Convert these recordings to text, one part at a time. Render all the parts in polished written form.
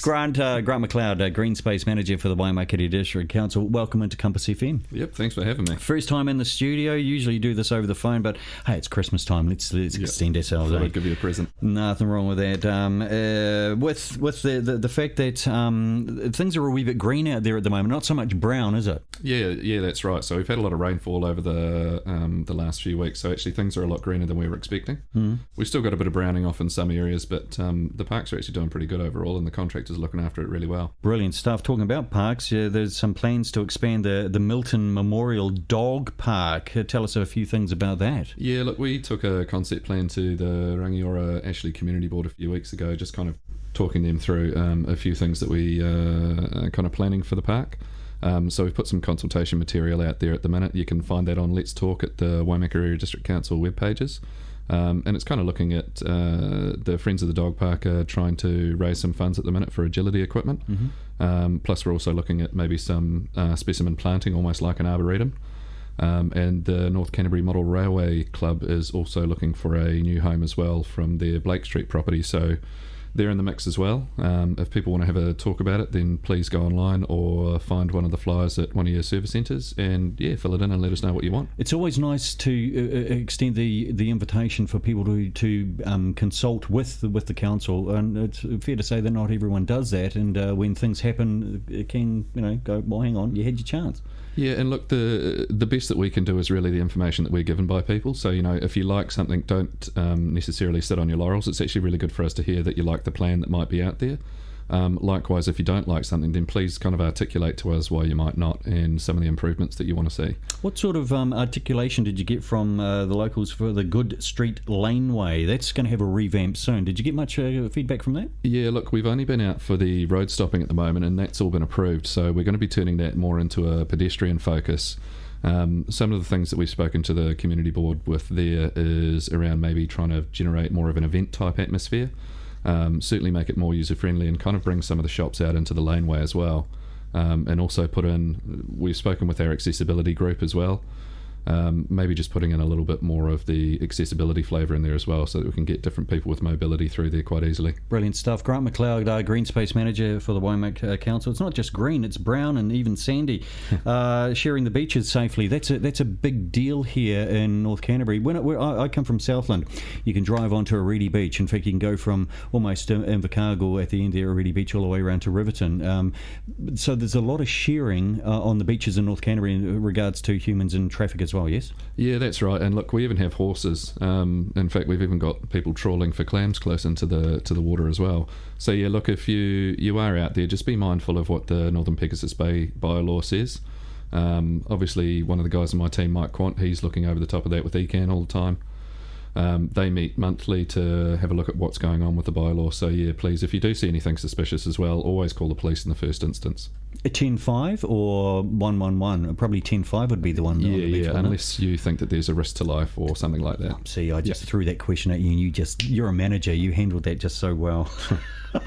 Grant Mcleod, Greenspace Manager for the Waimakere District Council. Welcome into Compass FM. Yep, thanks for having me. First time in the studio. Usually do this over the phone, but hey, it's Christmas time. Let's extend ourselves. I'll give you a present. Nothing wrong with that. With the fact that things are a wee bit green out there at the moment, not so much brown, is it? Yeah, that's right. So we've had a lot of rainfall over the last few weeks. So actually things are a lot greener than we were expecting. We've still got a bit of browning off in some areas, but the parks are actually doing pretty good overall, and the contractors are looking after it really well. Brilliant stuff. Talking about parks, there's some plans to expand the Milton Memorial Dog Park. Tell us a few things about that. Yeah, look, we took a concept plan to the Rangiora Ashley Community Board a few weeks ago, just kind of talking them through a few things that we are kind of planning for the park. So we've put some consultation material out there at the minute. You can find that on Let's Talk at the Waimakere District Council web pages. And it's kind of looking at the Friends of the Dog Park are trying to raise some funds at the minute for agility equipment. Plus we're also looking at maybe some specimen planting, almost like an arboretum. And the North Canterbury Model Railway Club is also looking for a new home as well from their Blake Street property. So they're in the mix as well. If people want to have a talk about it, then please go online or find one of the flyers at one of your service centres and fill it in and let us know what you want. It's always nice to extend the invitation for people to consult with the council, and it's fair to say that not everyone does that, and when things happen it can go, well, hang on, you had your chance. Yeah, and look, the best that we can do is really the information that we're given by people. So, if you like something, don't necessarily sit on your laurels. It's actually really good for us to hear that you like the plan that might be out there. Likewise, if you don't like something, then please kind of articulate to us why you might not and some of the improvements that you want to see. What sort of articulation did you get from the locals for the Good Street Laneway? That's going to have a revamp soon. Did you get much feedback from that? Yeah, look, we've only been out for the road stopping at the moment, and that's all been approved. So we're going to be turning that more into a pedestrian focus. Some of the things that we've spoken to the community board with there is around maybe trying to generate more of an event type atmosphere. Certainly make it more user-friendly and kind of bring some of the shops out into the laneway as well. And also we've spoken with our accessibility group as well, maybe just putting in a little bit more of the accessibility flavour in there as well so that we can get different people with mobility through there quite easily. Brilliant stuff. Grant Mcleod, Greenspace Manager for the Waimakere Council. It's not just green, it's brown and even sandy. Sharing the beaches safely, that's a big deal here in North Canterbury. I come from Southland. You can drive onto Aridi Beach. In fact, you can go from almost Invercargill at the end there, Aridi Beach, all the way around to Riverton. So there's a lot of sharing on the beaches in North Canterbury in regards to humans and traffic as well, yes? Yeah, that's right. And look, we even have horses. In fact, we've even got people trawling for clams close into the water as well. So yeah, look, if you are out there, just be mindful of what the Northern Pegasus Bay bylaw says. Obviously, one of the guys on my team, Mike Quant, he's looking over the top of that with ECAN all the time. They meet monthly to have a look at what's going on with the bylaw. So yeah, please, if you do see anything suspicious as well, always call the police in the first instance. A 10-5 or 111? Probably 10-5 would be the one. Yeah, unless you think that there's a risk to life or something like that. See, I just threw that question at you, and you're a manager. You handled that just so well.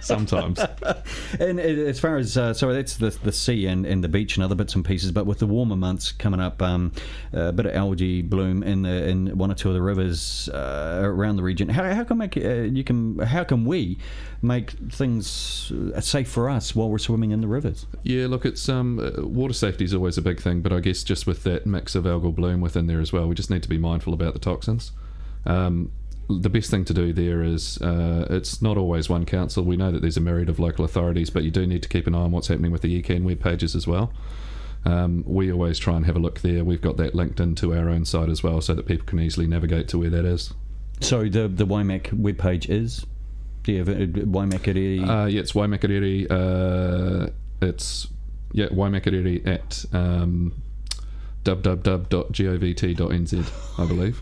Sometimes. And as far as so that's the sea and the beach and other bits and pieces, but with the warmer months coming up, a bit of algae bloom in one or two of the rivers around the region. How can we make things safe for us while we're swimming in the rivers? Yeah, look, it's water safety is always a big thing, but I guess just with that mix of algal bloom within there as well, we just need to be mindful about the toxins. The best thing to do there is it's not always one council. We know that there's a myriad of local authorities, but you do need to keep an eye on what's happening with the ECAN web pages as well. We always try and have a look there. We've got that linked into our own site as well so that people can easily navigate to where that is. So the Waimak web page is? Do you have Waimakere? Yeah, it's Waimakere. It's Waimakere at www.govt.nz, I believe.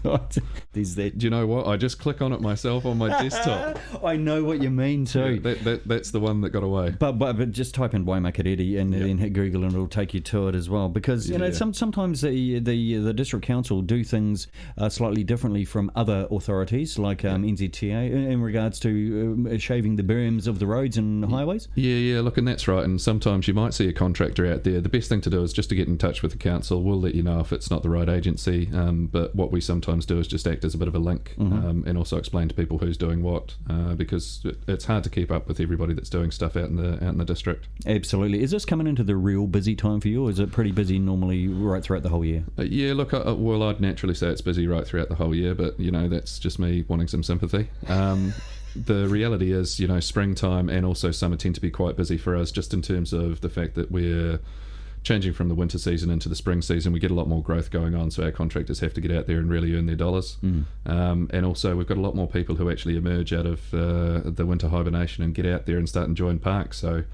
Do you know what? I just click on it myself on my desktop. I know what you mean too. Yeah, that's the one that got away. But just type in Waimakere and then hit Google and it'll take you to it as well. Because sometimes the district council do things slightly differently from other authorities like NZTA in regards to shaving the berms of the roads and highways. Yeah, look, and that's right. And sometimes you might see a contractor out there. The best thing to do is just to get in touch with the council. We'll let let you know if it's not the right agency. But what we sometimes do is just act as a bit of a link, and also explain to people who's doing what, because it's hard to keep up with everybody that's doing stuff out in the district. Absolutely. Is this coming into the real busy time for you, or is it pretty busy normally right throughout the whole year? Yeah, look, well, I'd naturally say it's busy right throughout the whole year, but that's just me wanting some sympathy. The reality is, springtime and also summer tend to be quite busy for us, just in terms of the fact that we're changing from the winter season into the spring season. We get a lot more growth going on, so our contractors have to get out there and really earn their dollars. And also we've got a lot more people who actually emerge out of the winter hibernation and get out there and start enjoying parks. So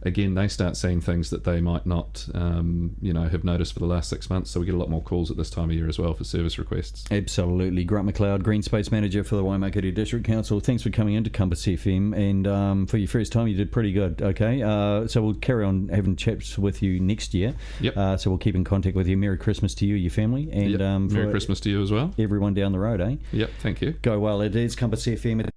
again, they start seeing things that they might not have noticed for the last 6 months, so we get a lot more calls at this time of year as well for service requests. Absolutely. Grant Mcleod, Greenspace Manager for the Waimakere District Council, thanks for coming into Compass FM, and for your first time you did pretty good. Okay, so we'll carry on having chats with you next year. Yep. So we'll keep in contact with you. Merry Christmas to you, your family, and Merry Christmas to you as well. Everyone down the road, eh? Yep, thank you. Go well. It is Compass FM.